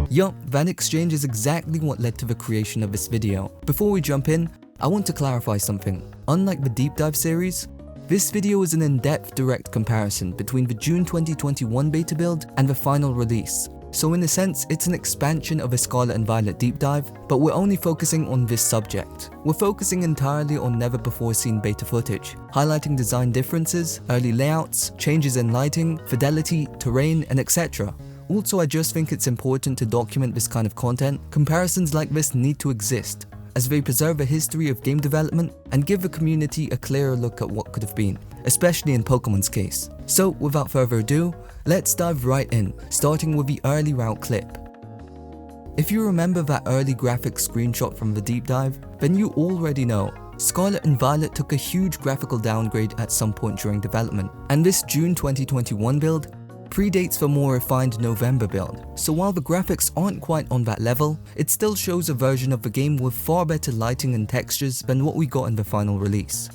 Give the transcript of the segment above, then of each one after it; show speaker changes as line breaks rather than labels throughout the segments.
Yup, that exchange is exactly what led to the creation of this video. Before we jump in, I want to clarify something. Unlike the deep dive series, this video is an in-depth direct comparison between the June 2021 beta build and the final release. So in a sense, it's an expansion of a Scarlet and Violet deep dive, but we're only focusing on this subject. We're focusing entirely on never before seen beta footage, highlighting design differences, early layouts, changes in lighting, fidelity, terrain, and etc. Also, I just think it's important to document this kind of content. Comparisons like this need to exist, as they preserve a history of game development and give the community a clearer look at what could have been, especially in Pokemon's case. So without further ado, let's dive right in, starting with the early route clip. If you remember that early graphic screenshot from the deep dive, then you already know Scarlet and Violet took a huge graphical downgrade at some point during development, and this June 2021 build predates the more refined November build, so while the graphics aren't quite on that level, it still shows a version of the game with far better lighting and textures than what we got in the final release.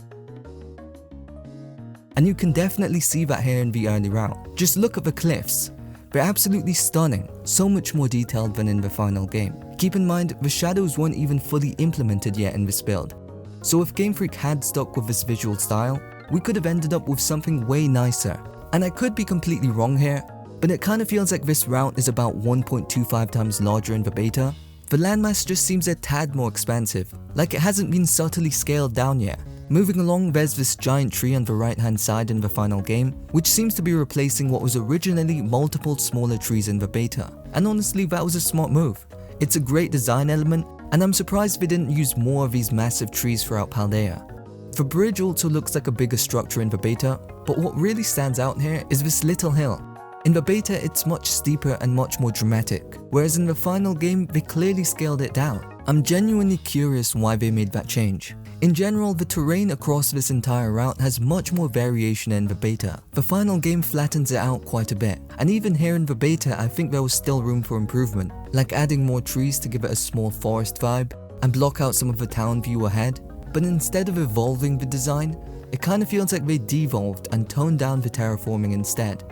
And you can definitely see that here in the early route. Just look at the cliffs. They're absolutely stunning, so much more detailed than in the final game. Keep in mind, the shadows weren't even fully implemented yet in this build, so if Game Freak had stuck with this visual style, we could have ended up with something way nicer. And I could be completely wrong here, but it kind of feels like this route is about 1.25 times larger in the beta. The landmass just seems a tad more expansive, like it hasn't been subtly scaled down yet. Moving along, there's this giant tree on the right hand side in the final game, which seems to be replacing what was originally multiple smaller trees in the beta. And honestly, that was a smart move. It's a great design element, and I'm surprised they didn't use more of these massive trees throughout Paldea. The bridge also looks like a bigger structure in the beta, but what really stands out here is this little hill. In the beta, it's much steeper and much more dramatic, whereas in the final game, they clearly scaled it down. I'm genuinely curious why they made that change. In general, the terrain across this entire route has much more variation in the beta. The final game flattens it out quite a bit, and even here in the beta, I think there was still room for improvement, like adding more trees to give it a small forest vibe and block out some of the town view ahead. But instead of evolving the design, it kind of feels like they devolved and toned down the terraforming instead.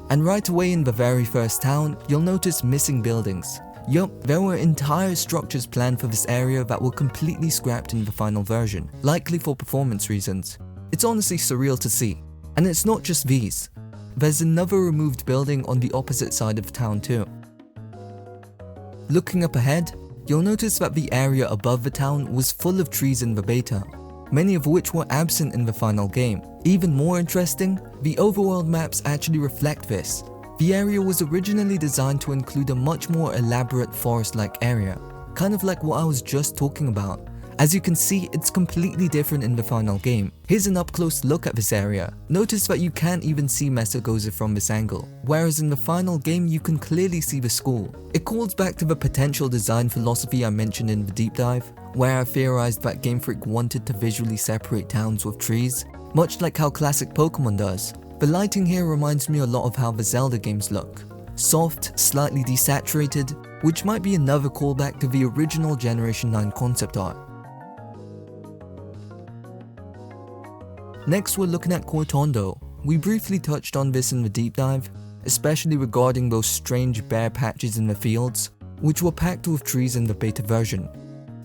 And right away in the very first town, you'll notice missing buildings. Yup, there were entire structures planned for this area that were completely scrapped in the final version, likely for performance reasons. It's honestly surreal to see. And it's not just these. There's another removed building on the opposite side of town too. Looking up ahead, you'll notice that the area above the town was full of trees in the beta, many of which were absent in the final game. Even more interesting, the overworld maps actually reflect this. The area was originally designed to include a much more elaborate forest-like area, kind of like what I was just talking about. As you can see, it's completely different in the final game. Here's an up-close look at this area. Notice that you can't even see Mesagoza from this angle, whereas in the final game you can clearly see the school. It calls back to the potential design philosophy I mentioned in the deep dive, where I theorized that Game Freak wanted to visually separate towns with trees, much like how classic Pokemon does. The lighting here reminds me a lot of how the Zelda games look. Soft, slightly desaturated, which might be another callback to the original Generation 9 concept art. Next, we're looking at Cortondo. We briefly touched on this in the deep dive, especially regarding those strange bare patches in the fields, which were packed with trees in the beta version.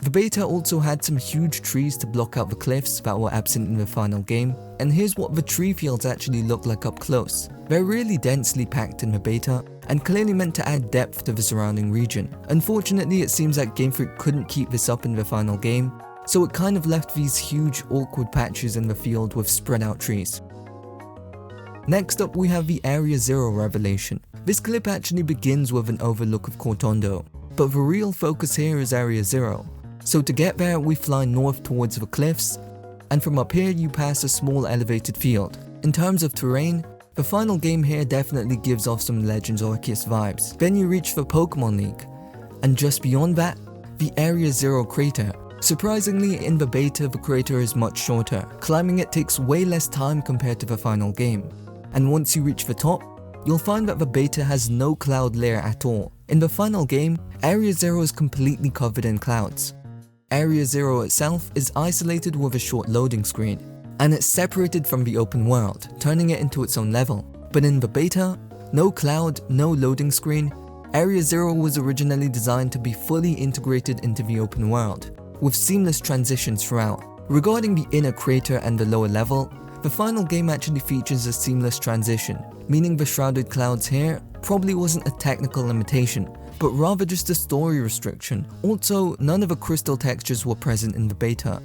The beta also had some huge trees to block out the cliffs that were absent in the final game, and here's what the tree fields actually look like up close. They're really densely packed in the beta, and clearly meant to add depth to the surrounding region. Unfortunately, it seems like Game Freak couldn't keep this up in the final game, so it kind of left these huge awkward patches in the field with spread out trees. Next up, we have the Area Zero revelation. This clip actually begins with an overlook of Cortondo, but the real focus here is Area Zero. So to get there, we fly north towards the cliffs, and from up here you pass a small elevated field. In terms of terrain, the final game here definitely gives off some Legends Arceus vibes. Then you reach the Pokemon League, and just beyond that, the Area Zero crater. Surprisingly, in the beta, the crater is much shorter. Climbing it takes way less time compared to the final game. And once you reach the top, you'll find that the beta has no cloud layer at all. In the final game, Area Zero is completely covered in clouds. Area Zero itself is isolated with a short loading screen, and it's separated from the open world, turning it into its own level. But in the beta, no cloud, no loading screen, Area 0 was originally designed to be fully integrated into the open world, with seamless transitions throughout. Regarding the inner crater and the lower level, the final game actually features a seamless transition, meaning the shrouded clouds here probably wasn't a technical limitation, but rather just a story restriction. Also, none of the crystal textures were present in the beta.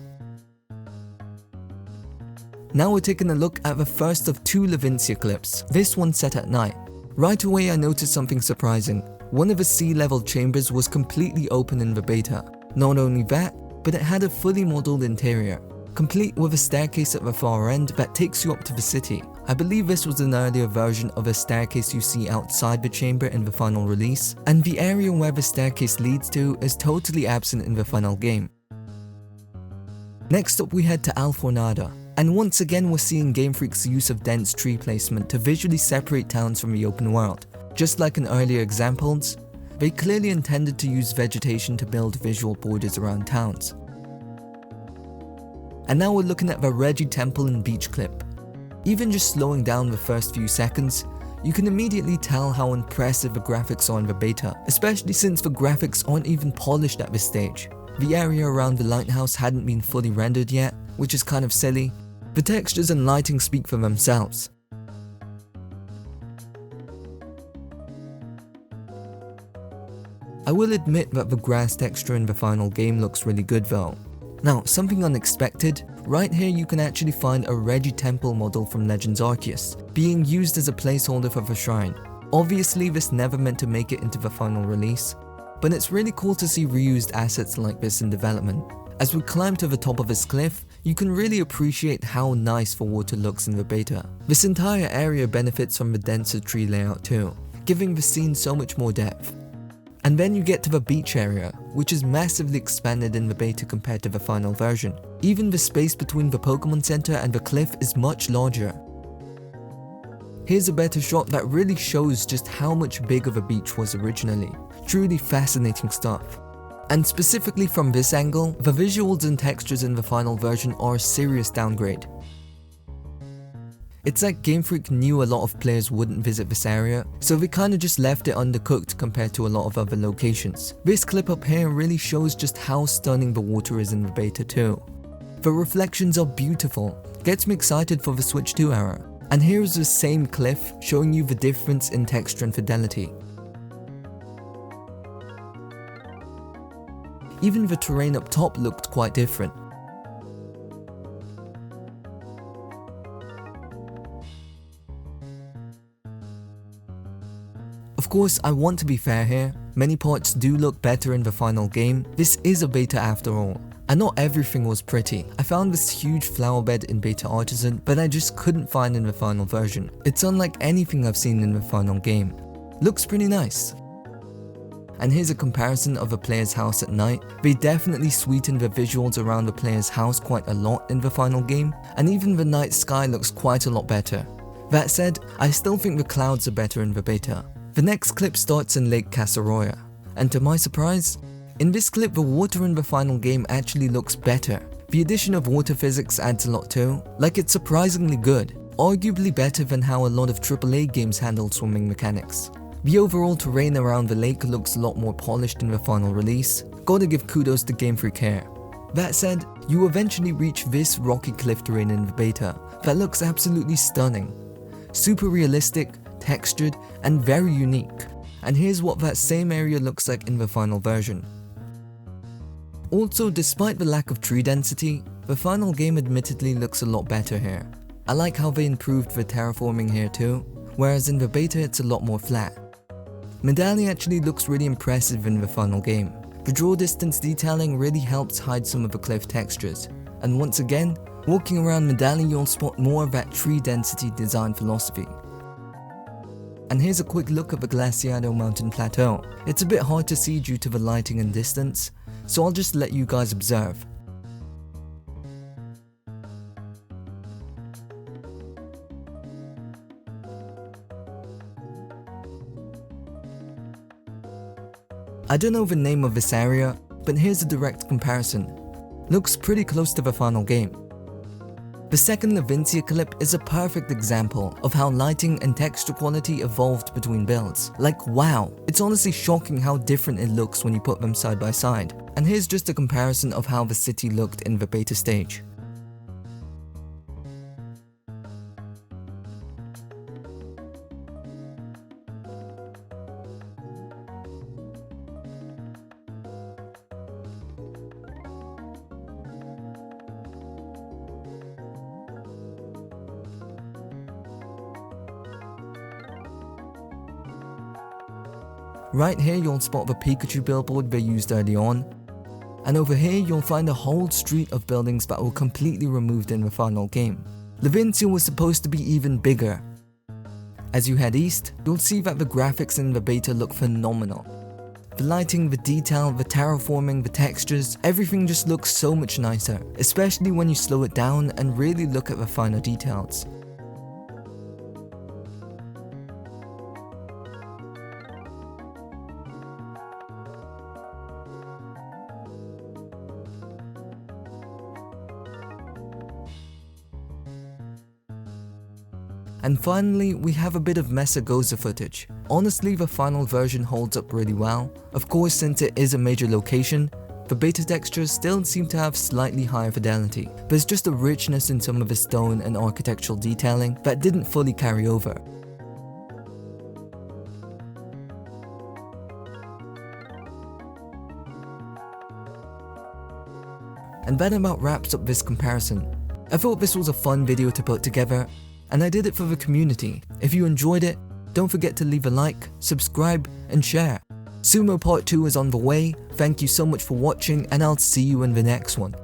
Now we're taking a look at the first of 2 Levincia clips, this one set at night. Right away I noticed something surprising. One of the sea level chambers was completely open in the beta. Not only that, but it had a fully modelled interior, complete with a staircase at the far end that takes you up to the city. I believe this was an earlier version of a staircase you see outside the chamber in the final release, and the area where the staircase leads to is totally absent in the final game. Next up we head to Alfornada, and once again we're seeing Game Freak's use of dense tree placement to visually separate towns from the open world. Just like in earlier examples, they clearly intended to use vegetation to build visual borders around towns. And now we're looking at the Reggie Temple and Beach clip. Even just slowing down the first few seconds, you can immediately tell how impressive the graphics are in the beta, especially since the graphics aren't even polished at this stage. The area around the lighthouse hadn't been fully rendered yet, which is kind of silly. The textures and lighting speak for themselves. I will admit that the grass texture in the final game looks really good though. Now, something unexpected, right here you can actually find a Reggie Temple model from Legends Arceus, being used as a placeholder for the shrine. Obviously this never meant to make it into the final release, but it's really cool to see reused assets like this in development. As we climb to the top of this cliff, you can really appreciate how nice the water looks in the beta. This entire area benefits from the denser tree layout too, giving the scene so much more depth. And then you get to the beach area, which is massively expanded in the beta compared to the final version. Even the space between the Pokemon Center and the cliff is much larger. Here's a better shot that really shows just how much bigger the beach was originally. Truly fascinating stuff. And specifically from this angle, the visuals and textures in the final version are a serious downgrade. It's like Game Freak knew a lot of players wouldn't visit this area, so they kinda just left it undercooked compared to a lot of other locations. This clip up here really shows just how stunning the water is in the beta too. The reflections are beautiful, gets me excited for the Switch 2 era. And here's the same cliff showing you the difference in texture and fidelity. Even the terrain up top looked quite different. Of course, I want to be fair here, many parts do look better in the final game. This is a beta after all, and not everything was pretty. I found this huge flower bed in Beta Artisan, but I just couldn't find in the final version. It's unlike anything I've seen in the final game. Looks pretty nice. And here's a comparison of the player's house at night. They definitely sweetened the visuals around the player's house quite a lot in the final game, and even the night sky looks quite a lot better. That said, I still think the clouds are better in the beta. The next clip starts in Lake Casaroya, and to my surprise, in this clip the water in the final game actually looks better. The addition of water physics adds a lot too, like it's surprisingly good, arguably better than how a lot of AAA games handle swimming mechanics. The overall terrain around the lake looks a lot more polished in the final release. Gotta give kudos to Game Freak here. That said, you eventually reach this rocky cliff terrain in the beta that looks absolutely stunning. Super realistic, textured, and very unique. And here's what that same area looks like in the final version. Also, despite the lack of tree density, the final game admittedly looks a lot better here. I like how they improved the terraforming here too, whereas in the beta it's a lot more flat. Medali actually looks really impressive in the final game. The draw distance detailing really helps hide some of the cliff textures. And once again, walking around Medali you'll spot more of that tree density design philosophy. And here's a quick look at the Glaciado mountain plateau. It's a bit hard to see due to the lighting and distance, so I'll just let you guys observe. I don't know the name of this area, but here's a direct comparison. Looks pretty close to the final game. The second Levincia clip is a perfect example of how lighting and texture quality evolved between builds. Like wow, it's honestly shocking how different it looks when you put them side by side. And here's just a comparison of how the city looked in the beta stage. Right here you'll spot the Pikachu billboard they used early on, and over here you'll find a whole street of buildings that were completely removed in the final game. Levincia was supposed to be even bigger. As you head east, you'll see that the graphics in the beta look phenomenal. The lighting, the detail, the terraforming, the textures, everything just looks so much nicer, especially when you slow it down and really look at the finer details. And finally, we have a bit of Mesagoza footage. Honestly, the final version holds up really well. Of course, since it is a major location, the beta textures still seem to have slightly higher fidelity. There's just a richness in some of the stone and architectural detailing that didn't fully carry over. And that about wraps up this comparison. I thought this was a fun video to put together, and I did it for the community. If you enjoyed it, don't forget to leave a like, subscribe, and share. Sumo Part 2 is on the way. Thank you so much for watching, and I'll see you in the next one.